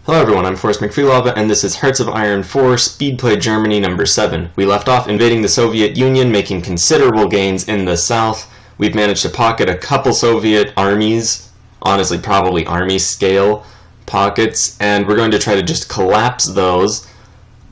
Hello everyone, I'm Forrest McFreelove, and this is Hearts of Iron 4 Speedplay Germany number 7. We left off invading the Soviet Union, making considerable gains in the south. We've managed to pocket a couple Soviet armies, honestly probably army scale pockets, and we're going to try to just collapse those.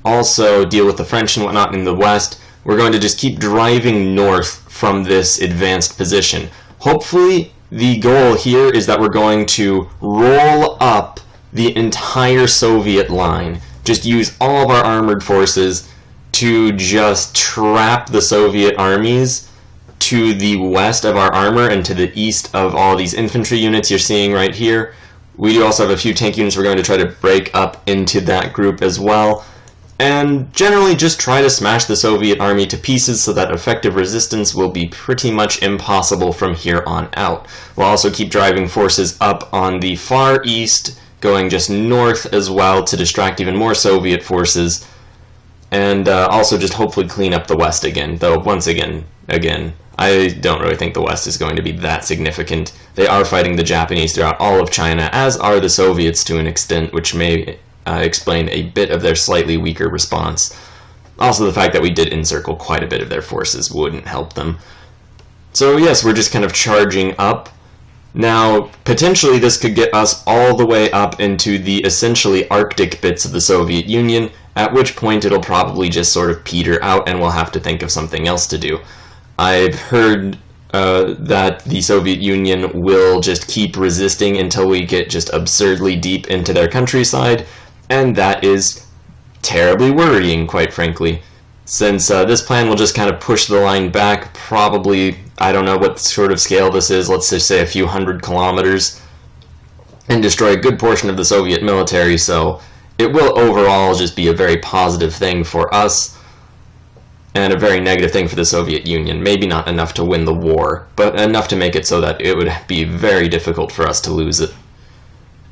Also deal with the French and whatnot in the west. We're going to just keep driving north from this advanced position. Hopefully the goal here is that we're going to roll up the entire Soviet line. Just use all of our armored forces to just trap the Soviet armies to the west of our armor and to the east of all these infantry units you're seeing right here. We do also have a few tank units we're going to try to break up into that group as well. And generally just try to smash the Soviet army to pieces so that effective resistance will be pretty much impossible from here on out. We'll also keep driving forces up on the far east, going just north as well to distract even more Soviet forces, and also just hopefully clean up the west again, though once again, I don't really think the west is going to be that significant. They are fighting the Japanese throughout all of China, as are the Soviets to an extent, which may explain a bit of their slightly weaker response. Also, the fact that we did encircle quite a bit of their forces wouldn't help them. So yes, we're just kind of charging up. Now, potentially this could get us all the way up into the essentially Arctic bits of the Soviet Union, at which point it'll probably just sort of peter out and we'll have to think of something else to do. I've heard that the Soviet Union will just keep resisting until we get just absurdly deep into their countryside, and that is terribly worrying, quite frankly, since this plan will just kind of push the line back, probably, I don't know what sort of scale this is, let's just say a few hundred kilometers, and destroy a good portion of the Soviet military, so it will overall just be a very positive thing for us, and a very negative thing for the Soviet Union. Maybe not enough to win the war, but enough to make it so that it would be very difficult for us to lose it.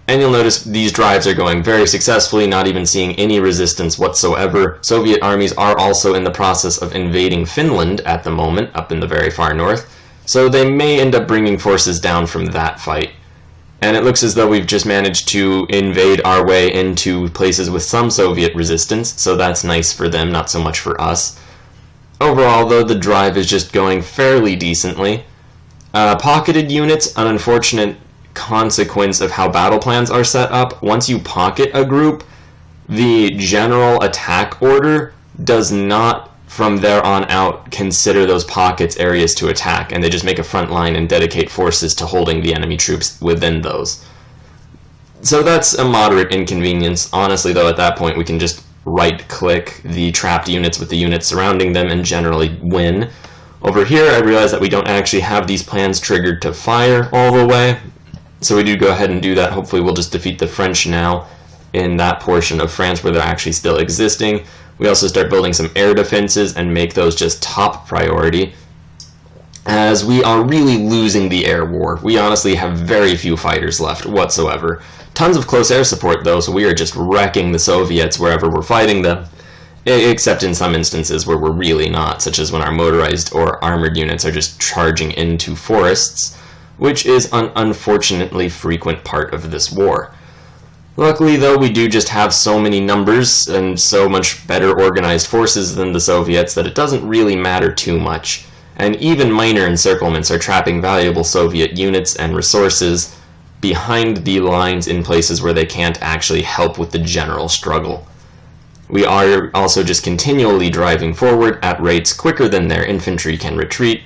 And you'll notice these drives are going very successfully, not even seeing any resistance whatsoever. Soviet armies are also in the process of invading Finland at the moment, up in the very far north, so they may end up bringing forces down from that fight. And it looks as though we've just managed to invade our way into places with some Soviet resistance, so that's nice for them, not so much for us. Overall, though, the drive is just going fairly decently. Pocketed units, an unfortunate consequence of how battle plans are set up. Once you pocket a group, the general attack order does not from there on out consider those pockets areas to attack, and they just make a front line and dedicate forces to holding the enemy troops within those. So that's a moderate inconvenience. Honestly, though, at that point we can just right-click the trapped units with the units surrounding them and generally win. Over here I realize that we don't actually have these plans triggered to fire all the way, so we do go ahead and do that. Hopefully we'll just defeat the French now in that portion of France where they're actually still existing. We also start building some air defenses and make those just top priority, as we are really losing the air war. We honestly have very few fighters left whatsoever. Tons of close air support though, so we are just wrecking the Soviets wherever we're fighting them, except in some instances where we're really not, such as when our motorized or armored units are just charging into forests, which is an unfortunately frequent part of this war. Luckily, though, we do just have so many numbers and so much better organized forces than the Soviets that it doesn't really matter too much, and even minor encirclements are trapping valuable Soviet units and resources behind the lines in places where they can't actually help with the general struggle. We are also just continually driving forward at rates quicker than their infantry can retreat,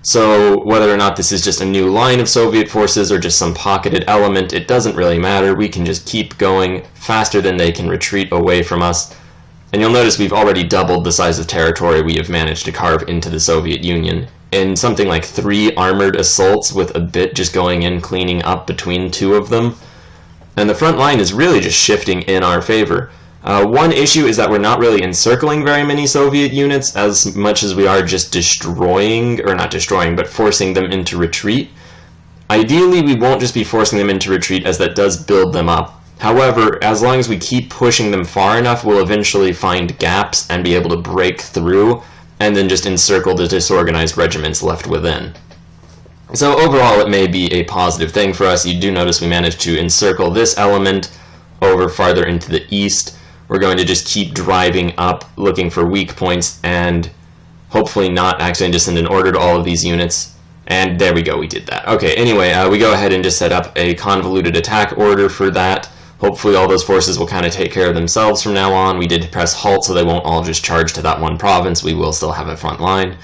so whether or not this is just a new line of Soviet forces or just some pocketed element, it doesn't really matter. We can just keep going faster than they can retreat away from us. And you'll notice we've already doubled the size of territory we have managed to carve into the Soviet Union in something like 3 armored assaults, with a bit just going in cleaning up between 2 of them. And the front line is really just shifting in our favor. One issue is that we're not really encircling very many Soviet units as much as we are just destroying, or not destroying, but forcing them into retreat. Ideally, we won't just be forcing them into retreat, as that does build them up. However, as long as we keep pushing them far enough, we'll eventually find gaps and be able to break through, and then just encircle the disorganized regiments left within. So overall, it may be a positive thing for us. You do notice we managed to encircle this element over farther into the east. We're going to just keep driving up, looking for weak points, and hopefully not accidentally just send an order to all of these units. And there we go, we did that. Okay, anyway, we go ahead and just set up a convoluted attack order for that. Hopefully all those forces will kind of take care of themselves from now on. We did press halt, so they won't all just charge to that one province. We will still have a front line.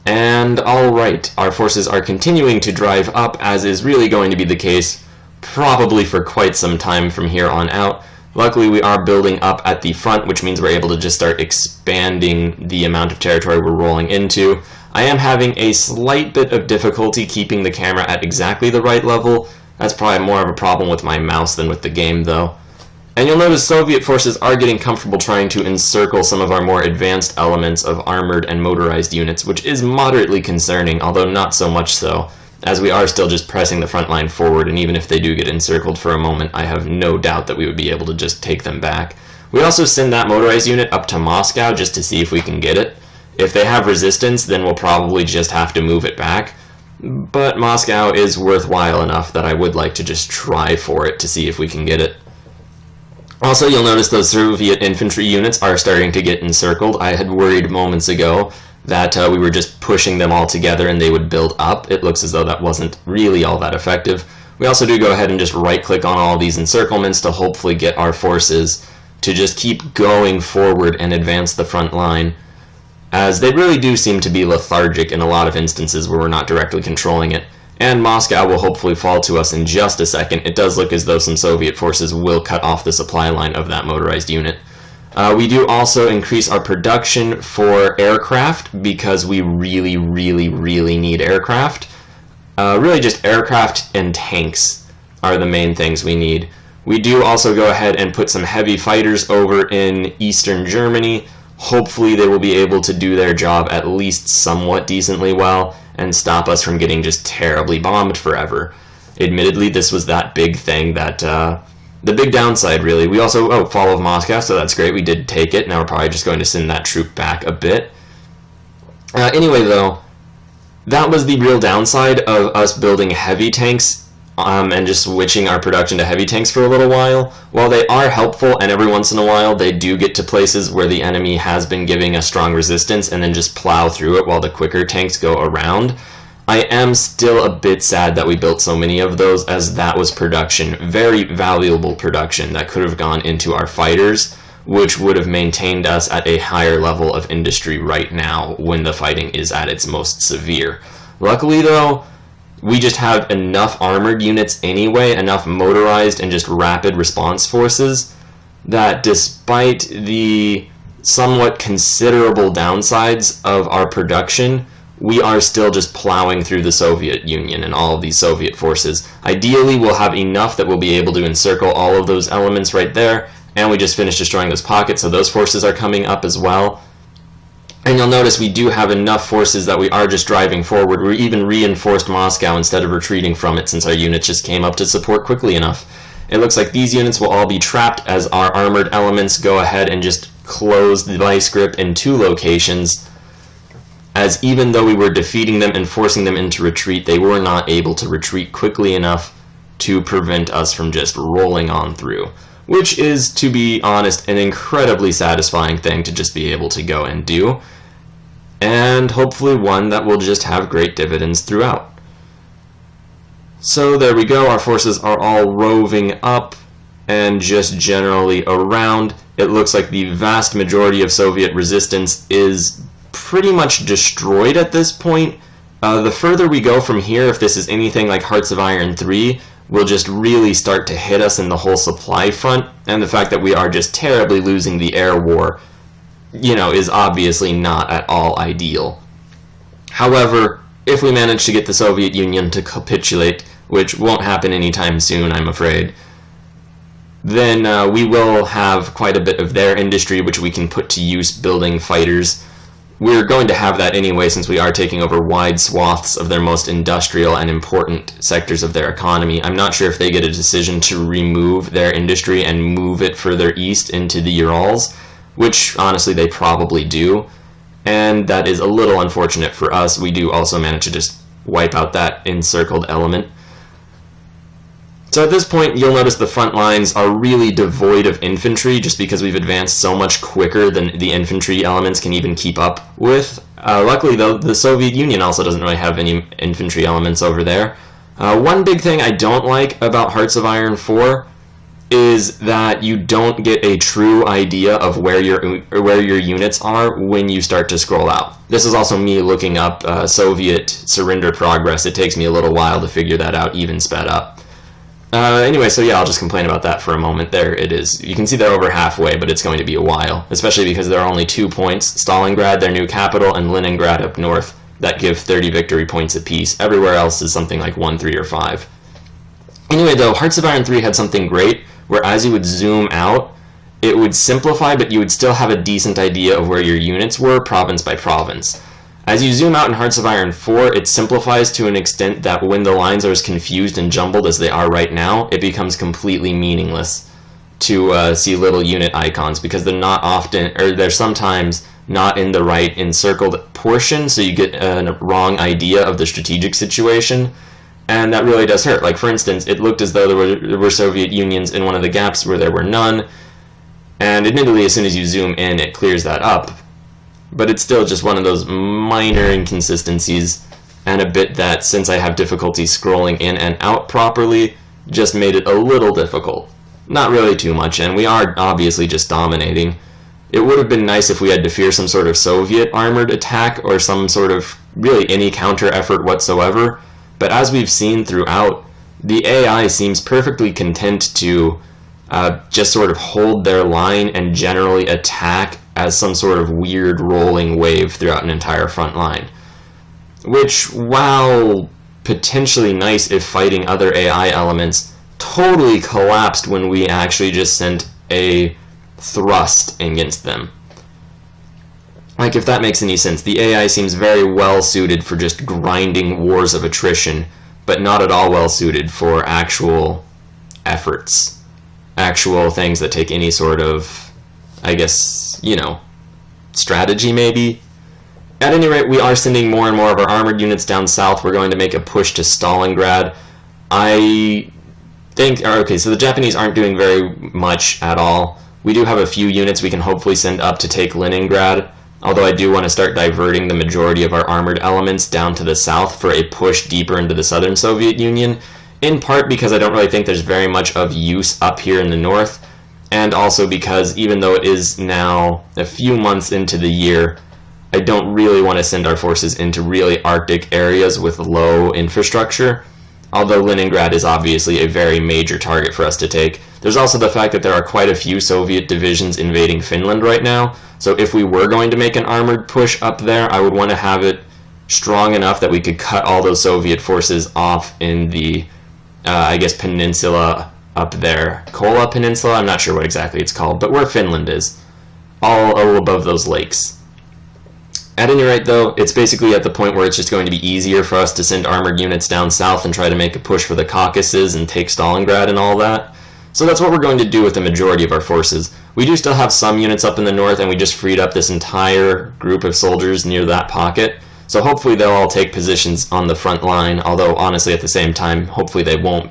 And alright, our forces are continuing to drive up, as is really going to be the case probably for quite some time from here on out. Luckily, we are building up at the front, which means we're able to just start expanding the amount of territory we're rolling into. I am having a slight bit of difficulty keeping the camera at exactly the right level. That's probably more of a problem with my mouse than with the game, though. And you'll notice Soviet forces are getting comfortable trying to encircle some of our more advanced elements of armored and motorized units, which is moderately concerning, although not so much so, as we are still just pressing the front line forward, and even if they do get encircled for a moment, I have no doubt that we would be able to just take them back. We also send that motorized unit up to Moscow just to see if we can get it. If they have resistance, then we'll probably just have to move it back. But Moscow is worthwhile enough that I would like to just try for it to see if we can get it. Also, you'll notice those Soviet infantry units are starting to get encircled. I had worried moments ago that we were just pushing them all together and they would build up. It looks as though that wasn't really all that effective. We also do go ahead and just right-click on all these encirclements to hopefully get our forces to just keep going forward and advance the front line, as they really do seem to be lethargic in a lot of instances where we're not directly controlling it. And Moscow will hopefully fall to us in just a second. It does look as though some Soviet forces will cut off the supply line of that motorized unit. We do also increase our production for aircraft because we really need aircraft. Really just aircraft and tanks are the main things we need. We do also go ahead and put some heavy fighters over in eastern Germany. Hopefully they will be able to do their job at least somewhat decently well and stop us from getting just terribly bombed forever. Admittedly, this was that big thing that, the big downside really. We also, fall of Moscow, so that's great, we did take it. Now we're probably just going to send that troop back a bit. Anyway though, that was the real downside of us building heavy tanks and just switching our production to heavy tanks for a little while. While they are helpful, and every once in a while they do get to places where the enemy has been giving a strong resistance and then just plow through it while the quicker tanks go around, I am still a bit sad that we built so many of those, as that was production, very valuable production that could have gone into our fighters, which would have maintained us at a higher level of industry right now when the fighting is at its most severe. Luckily though, we just have enough armored units anyway, enough motorized and just rapid response forces, that despite the somewhat considerable downsides of our production, we are still just plowing through the Soviet Union and all of these Soviet forces. Ideally, we'll have enough that we'll be able to encircle all of those elements right there, and we just finished destroying those pockets, so those forces are coming up as well. And you'll notice we do have enough forces that we are just driving forward. We even reinforced Moscow instead of retreating from it, since our units just came up to support quickly enough. It looks like these units will all be trapped as our armored elements go ahead and just close the vice grip in 2 locations, as even though we were defeating them and forcing them into retreat, they were not able to retreat quickly enough to prevent us from just rolling on through. Which is, to be honest, an incredibly satisfying thing to just be able to go and do, and hopefully one that will just have great dividends throughout. So there we go, our forces are all roving up and just generally around. It looks like the vast majority of Soviet resistance is pretty much destroyed at this point. The further we go from here, if this is anything like Hearts of Iron 3, will just really start to hit us in the whole supply front, and the fact that we are just terribly losing the air war, is obviously not at all ideal. However, if we manage to get the Soviet Union to capitulate, which won't happen anytime soon, I'm afraid, then we will have quite a bit of their industry which we can put to use building fighters. We're going to have that anyway, since we are taking over wide swaths of their most industrial and important sectors of their economy. I'm not sure if they get a decision to remove their industry and move it further east into the Urals, which honestly they probably do, and that is a little unfortunate for us. We do also manage to just wipe out that encircled element. So at this point, you'll notice the front lines are really devoid of infantry, just because we've advanced so much quicker than the infantry elements can even keep up with. Luckily, though, the Soviet Union also doesn't really have any infantry elements over there. One big thing I don't like about Hearts of Iron 4 is that you don't get a true idea of where your units are when you start to scroll out. This is also me looking up Soviet surrender progress. It takes me a little while to figure that out, even sped up. Anyway, so yeah, I'll just complain about that for a moment. There it is. You can see they're over halfway, but it's going to be a while, especially because there are only 2 points, Stalingrad, their new capital, and Leningrad up north, that give 30 victory points apiece. Everywhere else is something like 1, 3, or 5. Anyway, though, Hearts of Iron 3 had something great, where as you would zoom out, it would simplify, but you would still have a decent idea of where your units were, province by province. As you zoom out in Hearts of Iron 4, it simplifies to an extent that when the lines are as confused and jumbled as they are right now, it becomes completely meaningless to see little unit icons, because they're not often, or they're sometimes not in the right encircled portion, so you get a wrong idea of the strategic situation, and that really does hurt. Like, for instance, it looked as though there were Soviet Unions in one of the gaps where there were none, and admittedly, as soon as you zoom in, it clears that up. But it's still just one of those minor inconsistencies, and a bit that, since I have difficulty scrolling in and out properly, just made it a little difficult. Not really too much, and we are obviously just dominating. It would have been nice if we had to fear some sort of Soviet armored attack, or some sort of really any counter effort whatsoever, but as we've seen throughout, the AI seems perfectly content to just sort of hold their line and generally attack as some sort of weird rolling wave throughout an entire front line. Which, while potentially nice if fighting other AI elements, totally collapsed when we actually just sent a thrust against them. Like, if that makes any sense, the AI seems very well suited for just grinding wars of attrition, but not at all well suited for actual efforts. Actual things that take any sort of, I guess, you know, strategy maybe? At any rate, we are sending more and more of our armored units down south. We're going to make a push to Stalingrad. I think, okay, so the Japanese aren't doing very much at all. We do have a few units we can hopefully send up to take Leningrad, although I do want to start diverting the majority of our armored elements down to the south for a push deeper into the southern Soviet Union, in part because I don't really think there's very much of use up here in the north, and also because even though it is now a few months into the year, I don't really want to send our forces into really Arctic areas with low infrastructure, although Leningrad is obviously a very major target for us to take. There's also the fact that there are quite a few Soviet divisions invading Finland right now, so if we were going to make an armored push up there, I would want to have it strong enough that we could cut all those Soviet forces off in the, I guess, peninsula up there. Kola Peninsula? I'm not sure what exactly it's called, but where Finland is. All above those lakes. At any rate, though, it's basically at the point where it's just going to be easier for us to send armored units down south and try to make a push for the Caucasus and take Stalingrad and all that. So that's what we're going to do with the majority of our forces. We do still have some units up in the north, and we just freed up this entire group of soldiers near that pocket. So hopefully they'll all take positions on the front line, although honestly at the same time, hopefully they won't.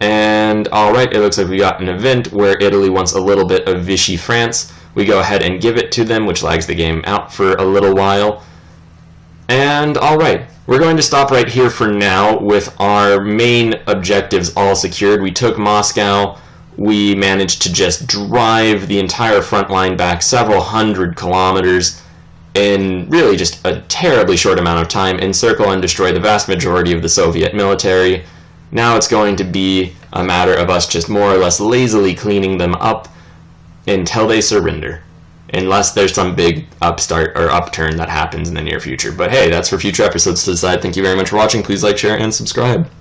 And alright, it looks like we got an event where Italy wants a little bit of Vichy France. We go ahead and give it to them, which lags the game out for a little while. And alright, we're going to stop right here for now with our main objectives all secured. We took Moscow. We managed to just drive the entire front line back several hundred kilometers in really just a terribly short amount of time, encircle and destroy the vast majority of the Soviet military. Now it's going to be a matter of us just more or less lazily cleaning them up until they surrender. Unless there's some big upstart or upturn that happens in the near future. But hey, that's for future episodes to decide. Thank you very much for watching. Please like, share, and subscribe.